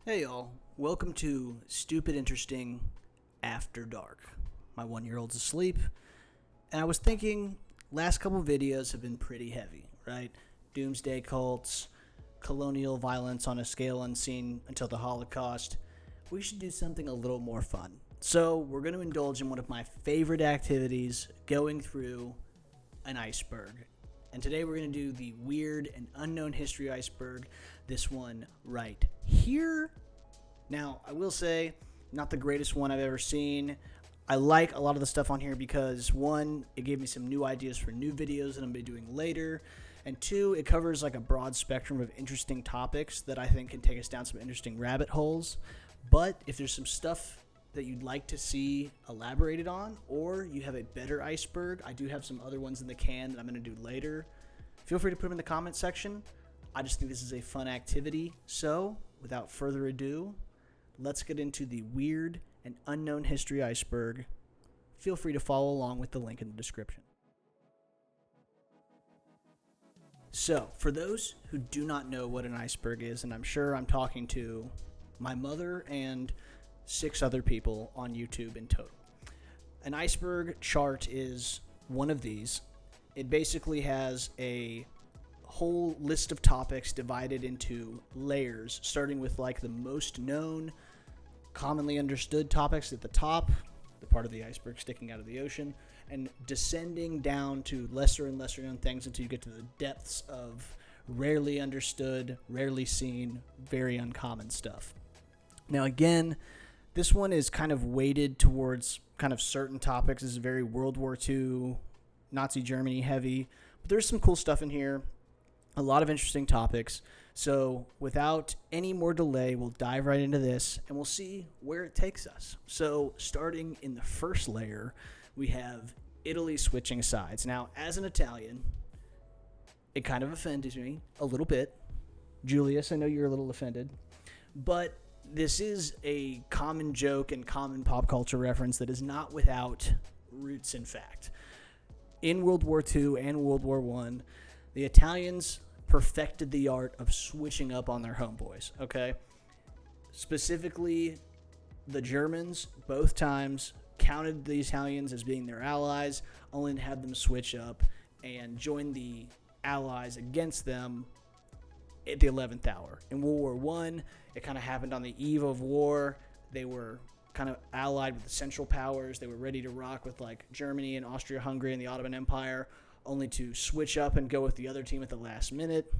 Hey y'all, welcome to Stupid Interesting After Dark. My 1-year-old's asleep, and I was thinking last couple videos have been pretty heavy, right? Doomsday cults, colonial violence on a scale unseen until the Holocaust. We should do something a little more fun. So we're going to indulge in one of my favorite activities, going through an iceberg. And today we're going to do the weird and unknown history iceberg, this one right here. Now, I will say, not the greatest one I've ever seen. I like a lot of the stuff on here because, one, it gave me some new ideas for new videos that I'm going to be doing later. And two, it covers like a broad spectrum of interesting topics that I think can take us down some interesting rabbit holes. But if there's some stuff that you'd like to see elaborated on, or you have a better iceberg, I do have some other ones in the can that I'm going to do later. Feel free to put them in the comment section. I just think this is a fun activity. So, without further ado, let's get into the weird and unknown history iceberg. Feel free to follow along with the link in the description. So, for those who do not know what an iceberg is, and I'm sure I'm talking to my mother and 6 other people on YouTube in total. An iceberg chart is one of these. It basically has a whole list of topics divided into layers, starting with like the most known, commonly understood topics at the top, the part of the iceberg sticking out of the ocean, and descending down to lesser and lesser known things until you get to the depths of rarely understood, rarely seen, very uncommon stuff. Now again, this one is kind of weighted towards kind of certain topics. This is very World War II, Nazi Germany heavy. But there's some cool stuff in here. A lot of interesting topics. So without any more delay, we'll dive right into this and we'll see where it takes us. So starting in the first layer, we have Italy switching sides. Now, as an Italian, it kind of offended me a little bit. Julius, I know you're a little offended. But this is a common joke and common pop culture reference that is not without roots in fact. In World War II and World War I, the Italians perfected the art of switching up on their homeboys, okay? Specifically, the Germans, both times, counted the Italians as being their allies, only to have them switch up and join the Allies against them at the 11th hour. In World War I, it kind of happened on the eve of war. They were kind of allied with the Central Powers. They were ready to rock with like Germany and Austria-Hungary and the Ottoman Empire, only to switch up and go with the other team at the last minute.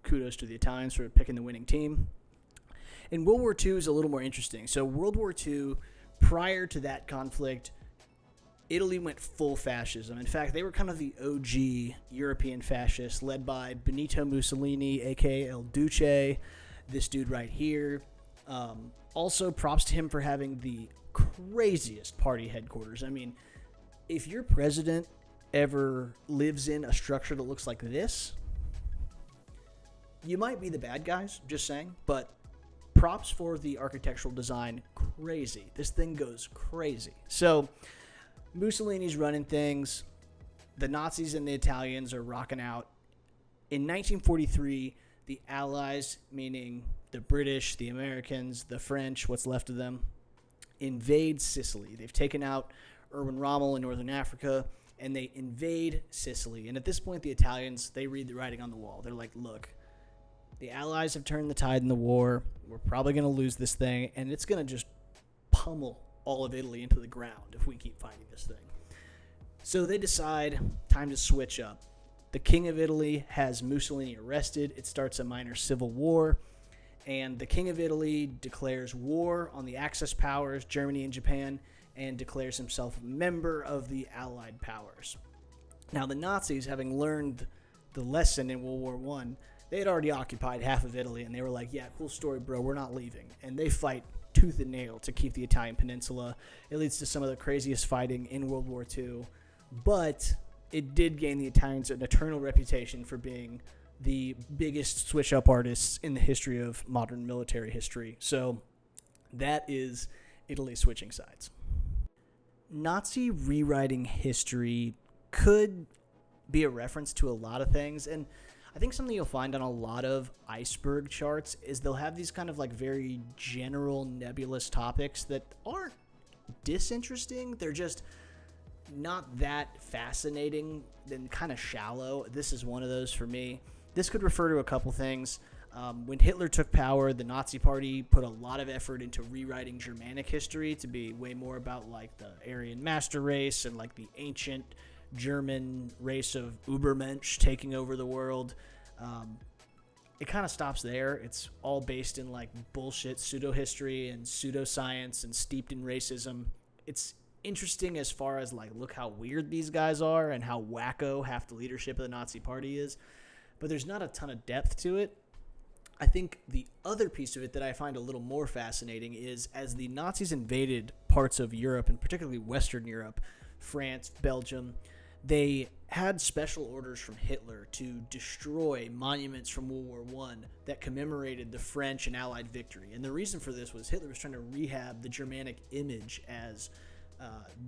Kudos to the Italians for picking the winning team. In World War II is a little more interesting. So World War II, prior to that conflict, Italy went full fascism. In fact, they were kind of the OG European fascists, led by Benito Mussolini, a.k.a. El Duce, this dude right here. Also, props to him for having the craziest party headquarters. I mean, if your president ever lives in a structure that looks like this, you might be the bad guys, just saying, but props for the architectural design. Crazy. This thing goes crazy. So Mussolini's running things. The Nazis and the Italians are rocking out. In 1943, the Allies, meaning the British, the Americans, the French, what's left of them, invade Sicily. They've taken out Erwin Rommel in northern Africa, and they invade Sicily. And at this point, the Italians, they read the writing on the wall. They're like, look, the Allies have turned the tide in the war. We're probably going to lose this thing, and it's going to just pummel all of Italy into the ground if we keep fighting this thing. So they decide, time to switch up. The King of Italy has Mussolini arrested. It starts a minor civil war, and the King of Italy declares war on the Axis powers, Germany and Japan, and declares himself a member of the Allied powers. Now, the Nazis, having learned the lesson in World War I, they had already occupied half of Italy, and they were like, yeah, cool story, bro, we're not leaving. And they fight tooth and nail to keep the Italian peninsula. It leads to some of the craziest fighting in World War II, but it did gain the Italians an eternal reputation for being the biggest switch-up artists in the history of modern military history. So that is Italy switching sides. Nazi rewriting history could be a reference to a lot of things, and I think something you'll find on a lot of Iceberg charts is they'll have these kind of like very general nebulous topics that aren't disinteresting. They're just not that fascinating and kind of shallow. This is one of those for me. This could refer to a couple things. When Hitler took power, the Nazi Party put a lot of effort into rewriting Germanic history to be way more about like the Aryan master race and like the ancient German race of Übermensch taking over the world. It kind of stops there. It's all based in like bullshit pseudo-history and pseudoscience and steeped in racism. It's interesting as far as like, look how weird these guys are and how wacko half the leadership of the Nazi Party is. But there's not a ton of depth to it. I think the other piece of it that I find a little more fascinating is as the Nazis invaded parts of Europe, and particularly Western Europe, France, Belgium, they had special orders from Hitler to destroy monuments from World War I that commemorated the French and Allied victory. And the reason for this was Hitler was trying to rehab the Germanic image as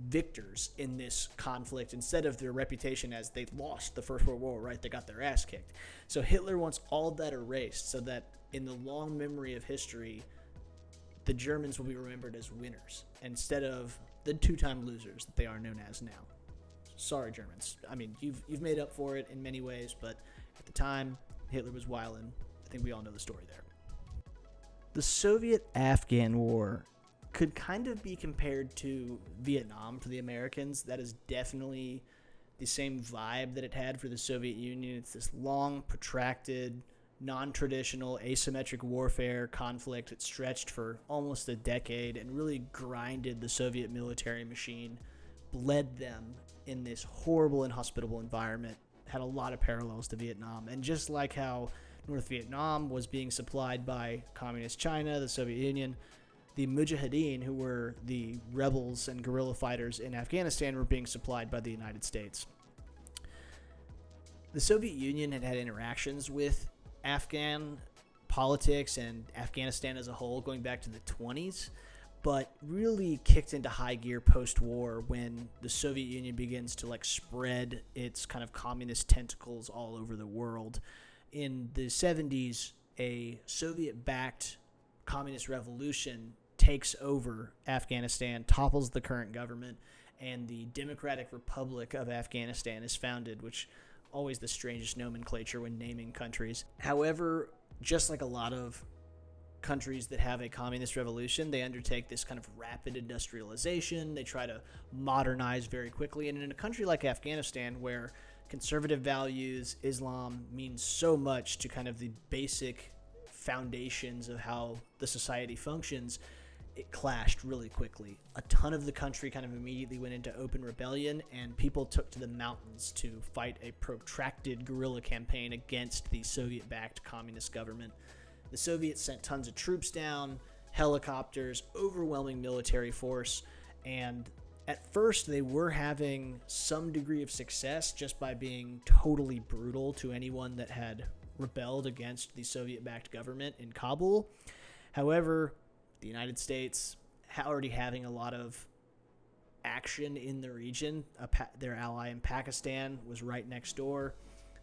victors in this conflict instead of their reputation as they lost the First World War, right? They got their ass kicked. So Hitler wants all that erased so that in the long memory of history, the Germans will be remembered as winners instead of the two-time losers that they are known as now. Sorry, Germans. I mean, you've made up for it in many ways, but at the time, Hitler was wildin'. I think we all know the story there. The Soviet-Afghan War could kind of be compared to Vietnam for the Americans. That is definitely the same vibe that it had for the Soviet Union. It's this long, protracted, non-traditional, asymmetric warfare conflict that stretched for almost a decade and really grinded the Soviet military machine, bled them in this horrible, inhospitable environment, had a lot of parallels to Vietnam. And just like how North Vietnam was being supplied by Communist China, the Soviet Union, the Mujahideen, who were the rebels and guerrilla fighters in Afghanistan, were being supplied by the United States. The Soviet Union had had interactions with Afghan politics and Afghanistan as a whole going back to the 20s, but really kicked into high gear post-war when the Soviet Union begins to like spread its kind of communist tentacles all over the world. In the 70s, a Soviet-backed communist revolution takes over Afghanistan, topples the current government, and the Democratic Republic of Afghanistan is founded, which always the strangest nomenclature when naming countries. However, just like a lot of countries that have a communist revolution, they undertake this kind of rapid industrialization. They try to modernize very quickly. And in a country like Afghanistan, where conservative values, Islam means so much to kind of the basic foundations of how the society functions, it clashed really quickly. A ton of the country kind of immediately went into open rebellion, and people took to the mountains to fight a protracted guerrilla campaign against the Soviet-backed communist government. The Soviets sent tons of troops down, helicopters, overwhelming military force, and at first they were having some degree of success just by being totally brutal to anyone that had rebelled against the Soviet-backed government in Kabul. However, the United States already having a lot of action in the region. Their ally in Pakistan was right next door.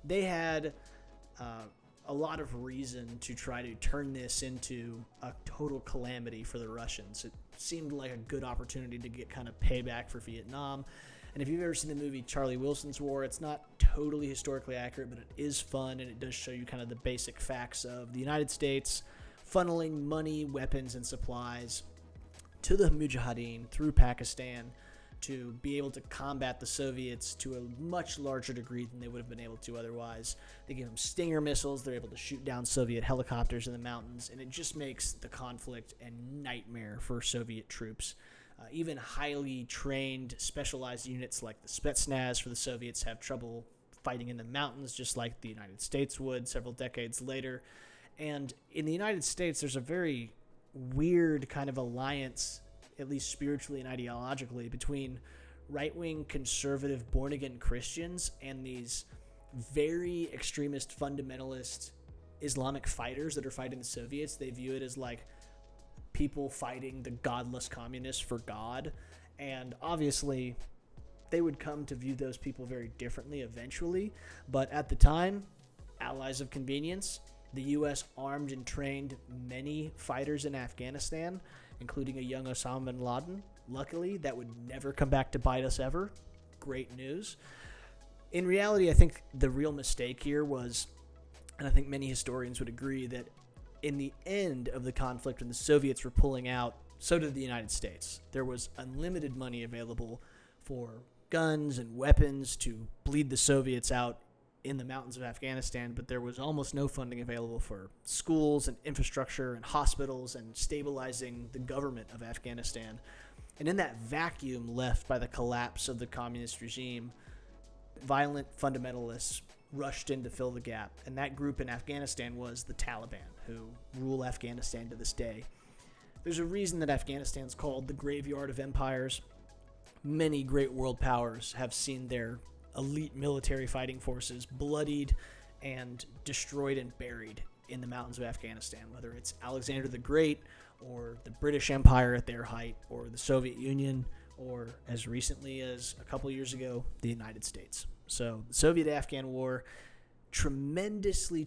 They had a lot of reason to try to turn this into a total calamity for the Russians. It seemed like a good opportunity to get kind of payback for Vietnam. And if you've ever seen the movie Charlie Wilson's War, it's not totally historically accurate, but it is fun, and it does show you kind of the basic facts of the United States funneling money, weapons, and supplies to the Mujahideen through Pakistan to be able to combat the Soviets to a much larger degree than they would have been able to otherwise. They give them Stinger missiles. They're able to shoot down Soviet helicopters in the mountains, and it just makes the conflict a nightmare for Soviet troops. Even highly trained, specialized units like the Spetsnaz for the Soviets have trouble fighting in the mountains, just like the United States would several decades later. And in the United States, there's a very weird kind of alliance, at least spiritually and ideologically, between right-wing conservative born-again Christians and these very extremist fundamentalist Islamic fighters that are fighting the Soviets. They view it as like people fighting the godless communists for God. And obviously, they would come to view those people very differently eventually. But at the time, allies of convenience. The U.S. armed and trained many fighters in Afghanistan, including a young Osama bin Laden. Luckily, that would never come back to bite us ever. Great news. In reality, I think the real mistake here was, and I think many historians would agree, that in the end of the conflict, when the Soviets were pulling out, so did the United States. There was unlimited money available for guns and weapons to bleed the Soviets out in the mountains of Afghanistan, but there was almost no funding available for schools and infrastructure and hospitals and stabilizing the government of Afghanistan. And in that vacuum left by the collapse of the communist regime, violent fundamentalists rushed in to fill the gap. And that group in Afghanistan was the Taliban, who rule Afghanistan to this day. There's a reason that Afghanistan's called the graveyard of empires. Many great world powers have seen their elite military fighting forces bloodied and destroyed and buried in the mountains of Afghanistan, whether it's Alexander the Great or the British Empire at their height or the Soviet Union or, as recently as a couple years ago, the United States. So the Soviet-Afghan War, tremendously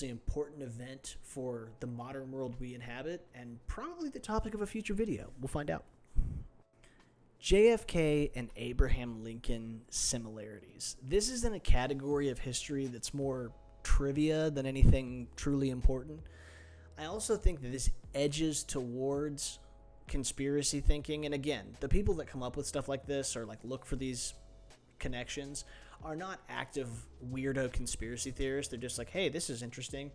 important event for the modern world we inhabit, and probably the topic of a future video. We'll find out. JFK and Abraham Lincoln similarities. This is in a category of history that's more trivia than anything truly important. I also think that this edges towards conspiracy thinking. And again, the people that come up with stuff like this or like look for these connections are not active weirdo conspiracy theorists. They're just like, hey, this is interesting.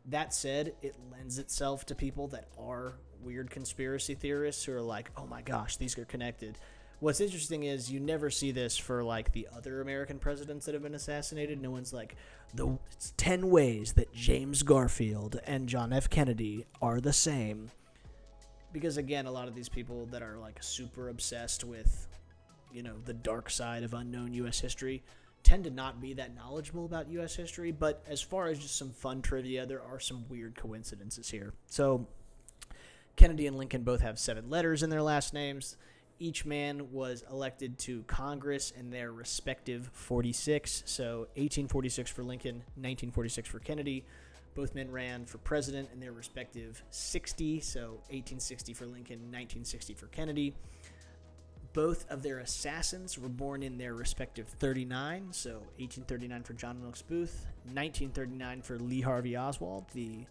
That said, it lends itself to people that are weird conspiracy theorists who are like, oh my gosh, these are connected. What's interesting is you never see this for like the other American presidents that have been assassinated. No one's like, it's 10 ways that James Garfield and John F. Kennedy are the same. Because again, a lot of these people that are like super obsessed with, the dark side of unknown U.S. history tend to not be that knowledgeable about U.S. history. But as far as just some fun trivia, there are some weird coincidences here. So Kennedy and Lincoln both have 7 letters in their last names. Each man was elected to Congress in their respective 46. So 1846 for Lincoln, 1946 for Kennedy. Both men ran for president in their respective 60. So 1860 for Lincoln, 1960 for Kennedy. Both of their assassins were born in their respective 39. So 1839 for John Wilkes Booth, 1939 for Lee Harvey Oswald, the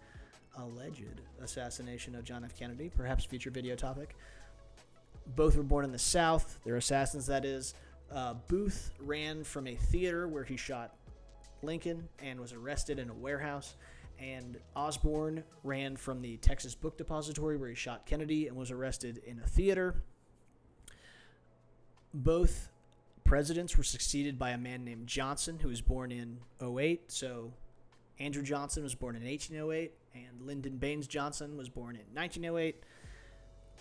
alleged assassination of John F. Kennedy, perhaps future video topic. Both were born in the South. They're assassins, that is. Booth ran from a theater where he shot Lincoln and was arrested in a warehouse. And Osborne ran from the Texas Book Depository where he shot Kennedy and was arrested in a theater. Both presidents were succeeded by a man named Johnson, who was born in 08. So Andrew Johnson was born in 1808, and Lyndon Baines Johnson was born in 1908.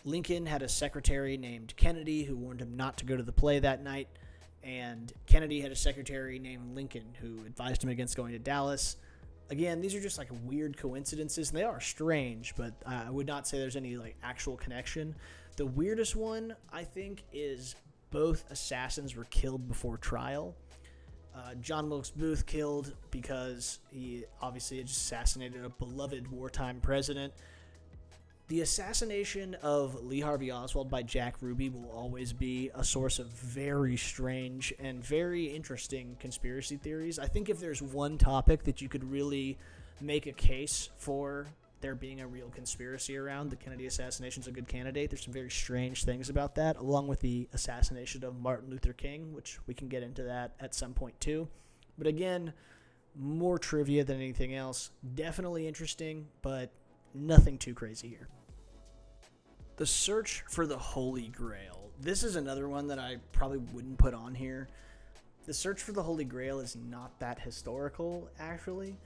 Lincoln had a secretary named Kennedy who warned him not to go to the play that night, and Kennedy had a secretary named Lincoln who advised him against going to Dallas. Again, these are just like weird coincidences, and they are strange, but I would not say there's any like actual connection. The weirdest one, I think, is both assassins were killed before trial. John Wilkes Booth killed because he obviously had just assassinated a beloved wartime president. The assassination of Lee Harvey Oswald by Jack Ruby will always be a source of very strange and very interesting conspiracy theories. I think if there's one topic that you could really make a case for there being a real conspiracy around, the Kennedy assassination is a good candidate. There's some very strange things about that, along with the assassination of Martin Luther King, which we can get into that at some point too. But again, more trivia than anything else. Definitely interesting, but nothing too crazy here. The search for the Holy Grail. This is another one that I probably wouldn't put on here. The search for the Holy Grail is not that historical, actually.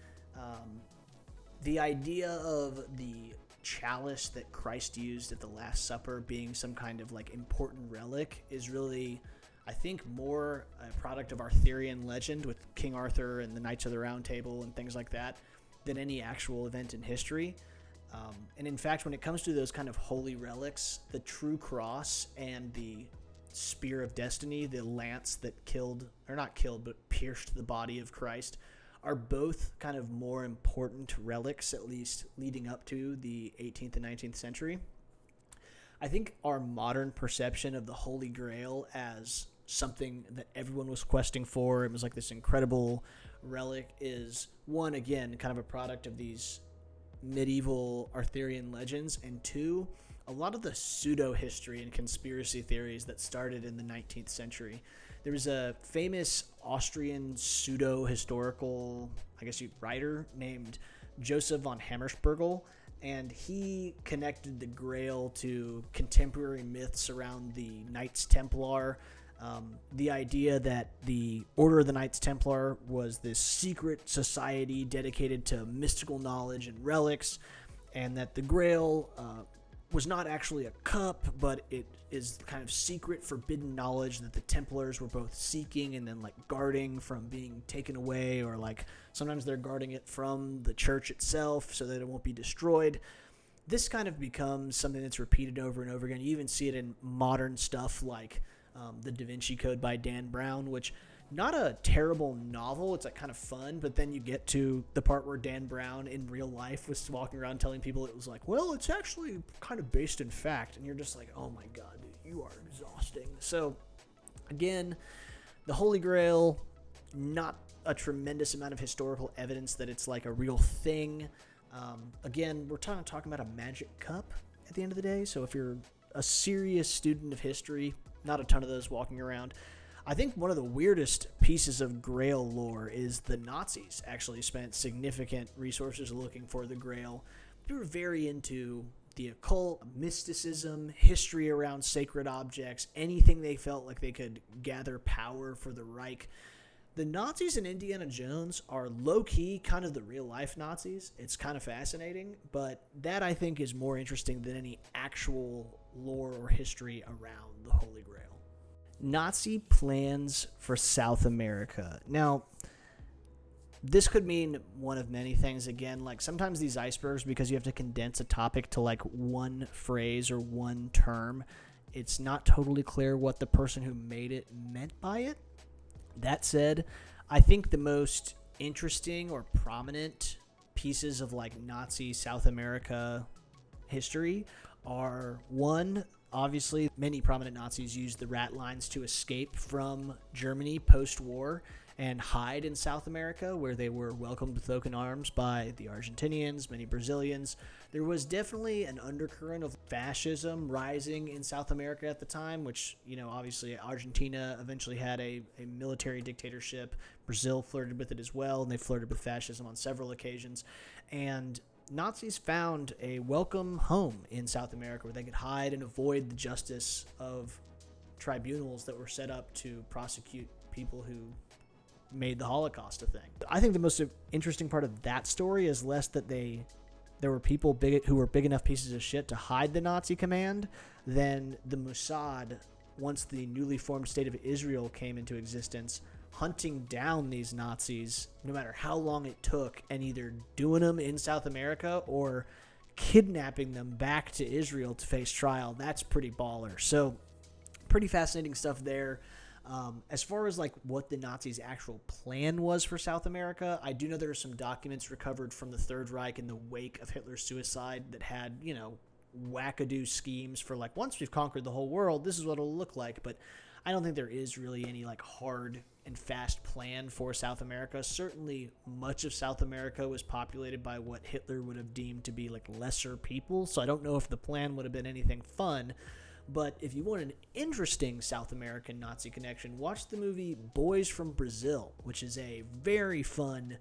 The idea of the chalice that Christ used at the Last Supper being some kind of like important relic is really, I think, more a product of Arthurian legend with King Arthur and the Knights of the Round Table and things like that than any actual event in history. And in fact, when it comes to those kind of holy relics, the true cross and the spear of destiny, the lance that killed, or not killed, but pierced the body of Christ, are both kind of more important relics, at least leading up to the 18th and 19th century. I think our modern perception of the Holy Grail as something that everyone was questing for, it was like this incredible relic, is one, again, kind of a product of these medieval Arthurian legends, and two, a lot of the pseudo-history and conspiracy theories that started in the 19th century. There was a famous Austrian pseudo-historical, writer named Joseph von Hammerspergel, and he connected the Grail to contemporary myths around the Knights Templar. The idea that the Order of the Knights Templar was this secret society dedicated to mystical knowledge and relics, and that the Grail was not actually a cup, but it is kind of secret, forbidden knowledge that the Templars were both seeking and then guarding from being taken away, or sometimes they're guarding it from the church itself so that it won't be destroyed. This kind of becomes something that's repeated over and over again. You even see it in modern stuff like the Da Vinci Code by Dan Brown, which not a terrible novel. It's kind of fun, but then you get to the part where Dan Brown in real life was walking around telling people it was well, it's actually kind of based in fact, and you're just oh my god, dude, you are exhausting. So again, the Holy Grail, not a tremendous amount of historical evidence that it's a real thing. Again, we're talking about a magic cup at the end of the day, so if you're a serious student of history, not a ton of those walking around. I think one of the weirdest pieces of Grail lore is the Nazis actually spent significant resources looking for the Grail. They were very into the occult, mysticism, history around sacred objects, anything they felt like they could gather power for the Reich. The Nazis in Indiana Jones are low-key kind of the real-life Nazis. It's kind of fascinating, but that I think is more interesting than any actual lore or history around the Holy Grail. Nazi plans for South America. Now, this could mean one of many things. Again, sometimes these icebergs, because you have to condense a topic to one phrase or one term, it's not totally clear what the person who made it meant by it. That said, I think the most interesting or prominent pieces of Nazi South America history are, one, obviously, many prominent Nazis used the rat lines to escape from Germany post-war and hide in South America, where they were welcomed with open arms by the Argentinians, many Brazilians. There was definitely an undercurrent of fascism rising in South America at the time, which, obviously Argentina eventually had a military dictatorship. Brazil flirted with it as well, and they flirted with fascism on several occasions. And Nazis found a welcome home in South America where they could hide and avoid the justice of tribunals that were set up to prosecute people who made the Holocaust a thing. I think the most interesting part of that story is less that there were people who were big enough pieces of shit to hide the Nazi command than the Mossad, once the newly formed state of Israel came into existence, hunting down these Nazis, no matter how long it took, and either doing them in South America or kidnapping them back to Israel to face trial. That's pretty baller. So, pretty fascinating stuff there. As far as what the Nazis' actual plan was for South America, I do know there are some documents recovered from the Third Reich in the wake of Hitler's suicide that had, wackadoo schemes for once we've conquered the whole world, this is what it'll look like. But I don't think there is really any hard and fast plan for South America. Certainly much of South America was populated by what Hitler would have deemed to be lesser people, so I don't know if the plan would have been anything fun. But if you want an interesting South American Nazi connection, watch the movie Boys from Brazil, which is a very fun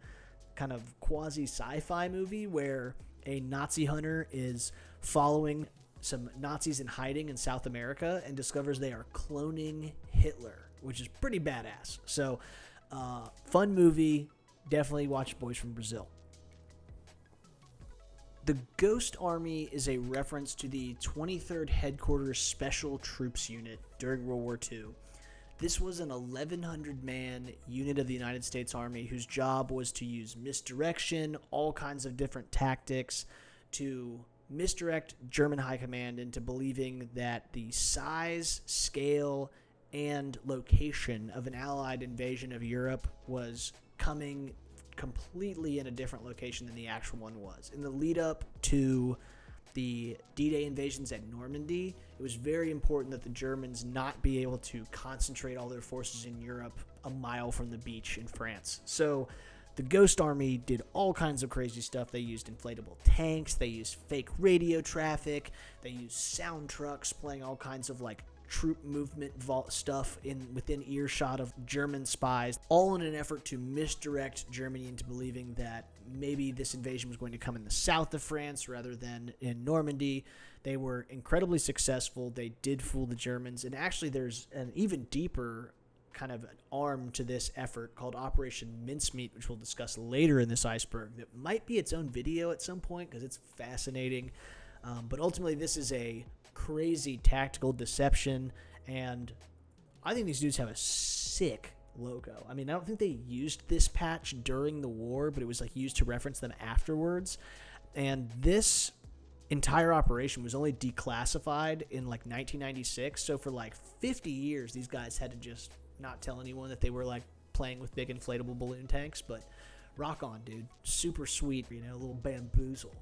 kind of quasi-sci-fi movie where a Nazi hunter is following some Nazis in hiding in South America and discovers they are cloning Hitler, which is pretty badass. So, fun movie. Definitely watch Boys from Brazil. The Ghost Army is a reference to the 23rd Headquarters Special Troops Unit during World War II. This was an 1,100-man unit of the United States Army whose job was to use misdirection, all kinds of different tactics to misdirect German high command into believing that the size, scale, and location of an Allied invasion of Europe was coming completely in a different location than the actual one was. In the lead up to the D-Day invasions at Normandy, it was very important that the Germans not be able to concentrate all their forces in Europe a mile from the beach in France. So the Ghost Army did all kinds of crazy stuff. They used inflatable tanks, they used fake radio traffic, they used sound trucks playing all kinds of like troop movement stuff within earshot of German spies, all in an effort to misdirect Germany into believing that maybe this invasion was going to come in the south of France rather than in Normandy. They were incredibly successful. They did fool the Germans, and actually there's an even deeper kind of an arm to this effort called Operation Mincemeat, which we'll discuss later in this iceberg, that might be its own video at some point because it's fascinating. But ultimately, this is a crazy tactical deception, and I think these dudes have a sick logo. I mean, I don't think they used this patch during the war, but it was like used to reference them afterwards. And this entire operation was only declassified in like 1996. So for like 50 years, these guys had to just not tell anyone that they were like playing with big inflatable balloon tanks. But rock on, dude. Super sweet, a little bamboozle.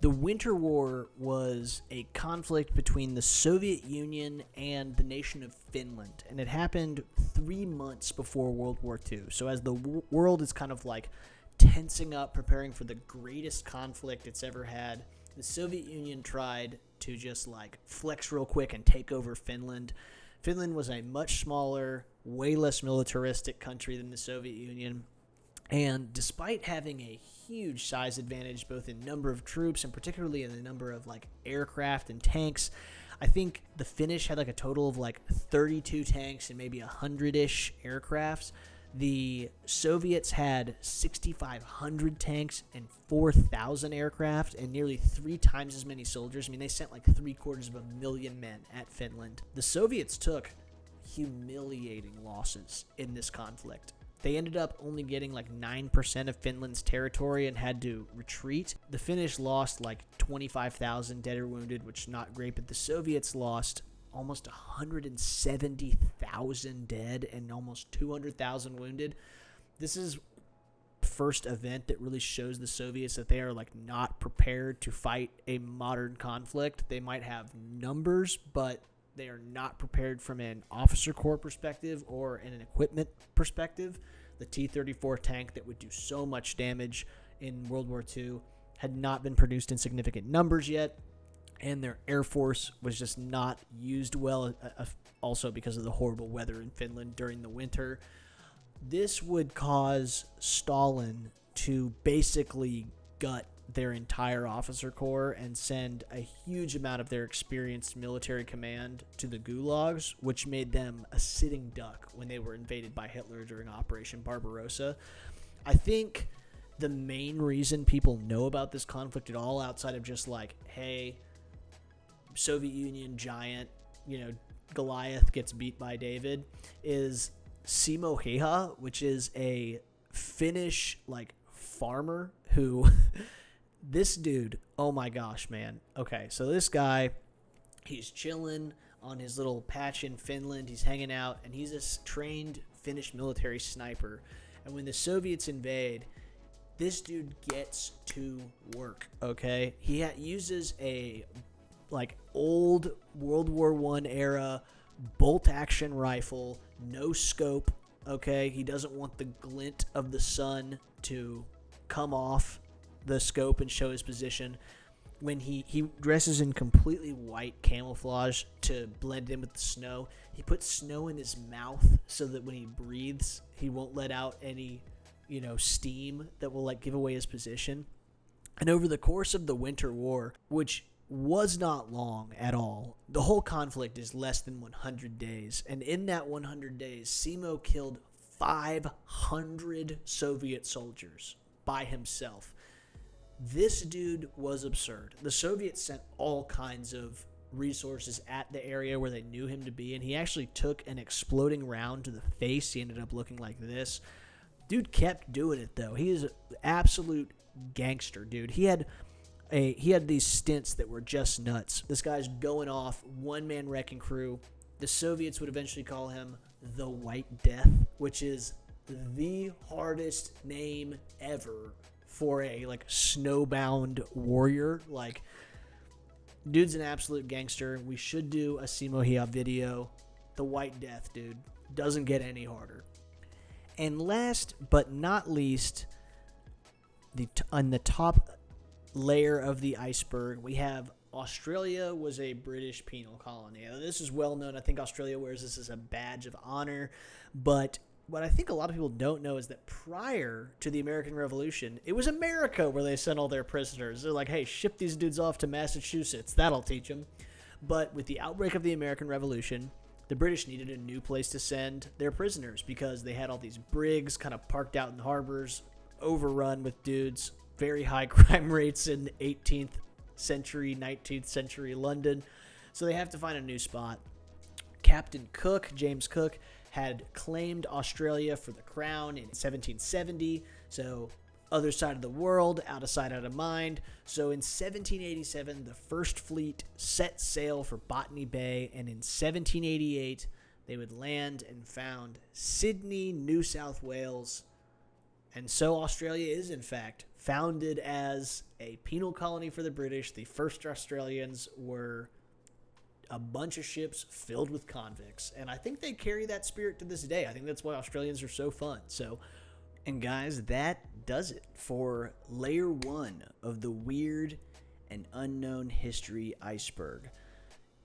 The Winter War was a conflict between the Soviet Union and the nation of Finland, and it happened 3 months before World War II. So as the world is kind of like tensing up, preparing for the greatest conflict it's ever had, the Soviet Union tried to just like flex real quick and take over Finland. Finland was a much smaller, way less militaristic country than the Soviet Union. And despite having a huge size advantage, both in number of troops and particularly in the number of like aircraft and tanks, I think the Finnish had like a total of like 32 tanks and maybe 100-ish aircrafts. The Soviets had 6,500 tanks and 4,000 aircraft and nearly 3 times as many soldiers. I mean, they sent like 750,000 men at Finland. The Soviets took humiliating losses in this conflict. They ended up only getting like 9% of Finland's territory and had to retreat. The Finnish lost like 25,000 dead or wounded, which is not great, but the Soviets lost almost 170,000 dead and almost 200,000 wounded. This is the first event that really shows the Soviets that they are like not prepared to fight a modern conflict. They might have numbers, but they are not prepared from an officer corps perspective or in an equipment perspective. The T-34 tank that would do so much damage in World War II had not been produced in significant numbers yet, and their Air Force was just not used well, also because of the horrible weather in Finland during the winter. This would cause Stalin to basically gut their entire officer corps and send a huge amount of their experienced military command to the gulags, which made them a sitting duck when they were invaded by Hitler during Operation Barbarossa. I think the main reason people know about this conflict at all, outside of just like, hey, Soviet Union giant, Goliath gets beat by David, is Simo Häyhä, which is a Finnish like farmer who this dude, oh my gosh, man. Okay, so this guy, he's chilling on his little patch in Finland. He's hanging out, and he's a trained Finnish military sniper. And when the Soviets invade, this dude gets to work, okay? He uses a like old World War I era bolt-action rifle, no scope, okay? He doesn't want the glint of the sun to come off the scope and show his position. When he dresses in completely white camouflage to blend in with the snow, he puts snow in his mouth so that when he breathes, he won't let out any, steam that will like give away his position. And over the course of the Winter War, which was not long at all, the whole conflict is less than 100 days. And in that 100 days, Simo killed 500 Soviet soldiers by himself. This dude was absurd. The Soviets sent all kinds of resources at the area where they knew him to be, and he actually took an exploding round to the face. He ended up looking like this. Dude kept doing it, though. He is an absolute gangster, dude. He had these stints that were just nuts. This guy's going off, one-man wrecking crew. The Soviets would eventually call him the White Death, which is the hardest name ever for a like snowbound warrior. Like, dude's an absolute gangster. We should do a Simohia video. The White Death, dude, doesn't get any harder. And last but not least, on the top layer of the iceberg, we have Australia was a British penal colony. Now, this is well known. I think Australia wears this as a badge of honor. But what I think a lot of people don't know is that prior to the American Revolution, it was America where they sent all their prisoners. They're like, hey, ship these dudes off to Massachusetts. That'll teach them. But with the outbreak of the American Revolution, the British needed a new place to send their prisoners because they had all these brigs kind of parked out in harbors, overrun with dudes, very high crime rates in 18th century, 19th century London. So they have to find a new spot. Captain Cook, James Cook, had claimed Australia for the crown in 1770. So other side of the world, out of sight, out of mind. So in 1787, the first fleet set sail for Botany Bay, and in 1788, they would land and found Sydney, New South Wales. And so Australia is, in fact, founded as a penal colony for the British. The first Australians were a bunch of ships filled with convicts. And I think they carry that spirit to this day. I think that's why Australians are so fun. So, and guys, that does it for layer 1 of the weird and unknown history iceberg.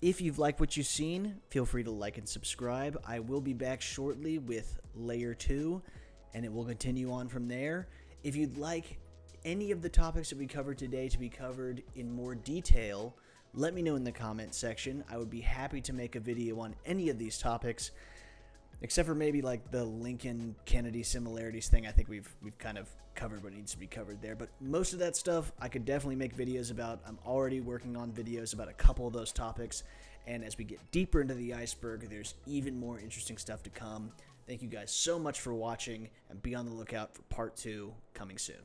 If you've liked what you've seen, feel free to like and subscribe. I will be back shortly with layer 2, and it will continue on from there. If you'd like any of the topics that we covered today to be covered in more detail, let me know in the comment section. I would be happy to make a video on any of these topics, except for maybe like the Lincoln-Kennedy similarities thing. I think we've kind of covered what needs to be covered there. But most of that stuff I could definitely make videos about. I'm already working on videos about a couple of those topics. And as we get deeper into the iceberg, there's even more interesting stuff to come. Thank you guys so much for watching, and be on the lookout for part 2 coming soon.